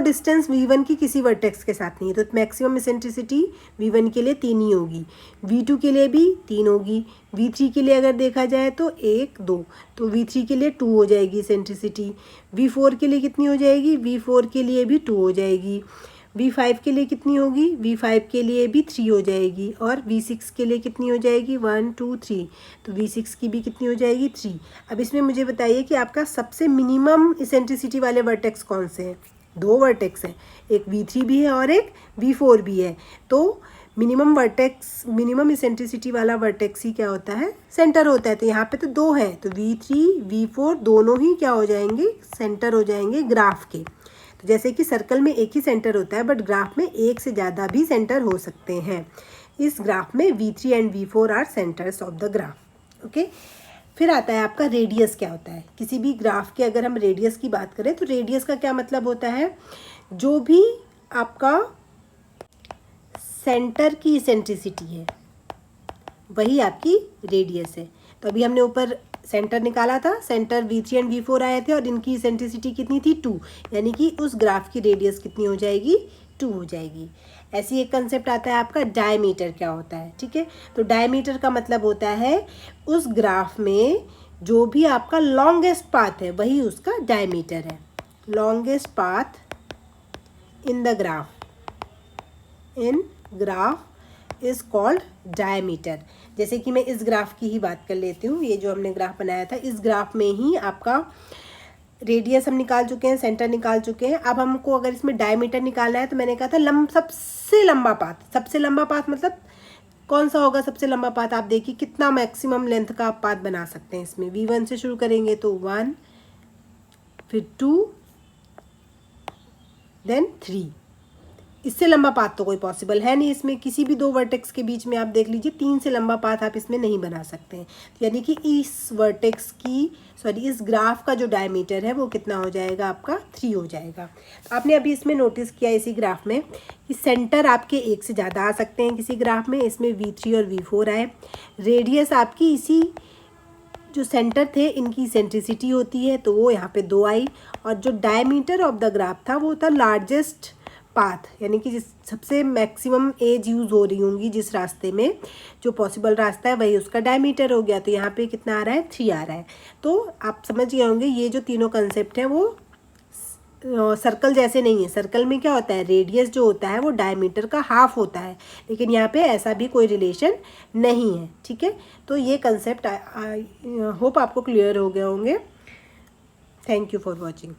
Distance v1 की किसी vertex के साथ नहीं है, तो मैक्सिमम इसेंट्रिसिटी v1 के लिए 3 ही होगी, v2 के लिए भी 3 होगी, v3 के लिए अगर देखा जाए तो 1 2, तो v3 के लिए 2 हो जाएगी इसेंट्रिसिटी, v4 के लिए कितनी हो जाएगी, v4 के लिए भी 2 हो जाएगी, v5 के लिए कितनी होगी, v5 के लिए भी 3 हो जाएगी, और v6 के लिए कितनी हो जाएगी 1 2 3, तो v6 की भी कितनी हो जाएगी 3। अब इसमें मुझे बताइए कि आपका सबसे मिनिमम इसेंट्रिसिटी वाले वर्टेक्स कौन से हैं। 2 वर्टेक्स हैं, एक v3 भी है और एक v4 भी है, तो मिनिमम इसेंट्रिसिटी वाला वर्टेक्स ही क्या होता है, सेंटर होता है। तो यहाँ पे तो 2 है, तो v3 v4 दोनों ही क्या हो जाएंगे, सेंटर हो जाएंगे ग्राफ के। तो जैसे कि सर्कल में एक ही सेंटर होता है, बट ग्राफ में एक से ज़्यादा भी सेंटर हो सकते हैं। इस ग्राफ में v3 and v4 are centres of the graph. Okay, फिर आता है आपका रेडियस क्या होता है। किसी भी ग्राफ के अगर हम रेडियस की बात करें तो रेडियस का क्या मतलब होता है, जो भी आपका सेंटर की इसेंट्रिसिटी है वही आपकी रेडियस है। तो अभी हमने ऊपर सेंटर निकाला था, सेंटर v3 एंड v4 आए थे और इनकी इसेंट्रिसिटी कितनी थी 2, यानी कि उस ग्राफ की रेडियस कितनी हो जाएगी 2 हो जाएगी। ऐसी एक कंसेप्ट आता है आपका डायमीटर क्या होता है। ठीक है, तो डायमीटर का मतलब होता है उस ग्राफ में जो भी आपका लॉन्गेस्ट पाथ है वही उसका डायमीटर है। Longest path in the graph is called diameter. जैसे कि मैं इस ग्राफ की ही बात कर लेती हूँ, ये जो हमने ग्राफ बनाया था, इस ग्राफ में ही आपका रेडियस हम निकाल चुके हैं, सेंटर निकाल चुके हैं। अब हमको अगर इसमें डायमीटर निकालना है तो मैंने कहा था सबसे लंबा पाथ। सबसे लंबा पाथ मतलब कौन सा होगा सबसे लंबा पाथ, आप देखिए कितना मैक्सिमम लेंथ का आप पाथ बना सकते हैं। इसमें v1 से शुरू करेंगे तो 1, फिर 2, देन 3। इससे लंबा पाथ तो कोई पॉसिबल है नहीं। इसमें किसी भी 2 वर्टेक्स के बीच में आप देख लीजिए 3 से लंबा पाथ आप इसमें नहीं बना सकते हैं। यानी कि इस ग्राफ का जो डायमीटर है वो कितना हो जाएगा आपका 3 हो जाएगा। तो आपने अभी इसमें नोटिस किया इसी ग्राफ में कि सेंटर आपके एक से ज़्यादा आ सकते हैं किसी ग्राफ में। इसमें v3 और v4 आए, रेडियस आपकी इसी जो सेंटर थे इनकी सेंट्रिसिटी होती है तो वो यहाँ पे 2 आई, और जो डायमीटर ऑफ द ग्राफ था वो था लार्जेस्ट पाथ, यानी कि जिस सबसे मैक्सिमम एज यूज़ हो रही होंगी जिस रास्ते में, जो पॉसिबल रास्ता है वही उसका डायमीटर हो गया। तो यहाँ पे कितना आ रहा है 3 आ रहा है। तो आप समझ गए होंगे ये जो तीनों कंसेप्ट हैं वो सर्कल जैसे नहीं है। सर्कल में क्या होता है, रेडियस जो होता है वो डायमीटर का हाफ होता है, लेकिन यहाँ पे ऐसा भी कोई रिलेशन नहीं है। ठीक है, तो ये कंसेप्ट होप आपको क्लियर हो गए होंगे। Thank you for watching.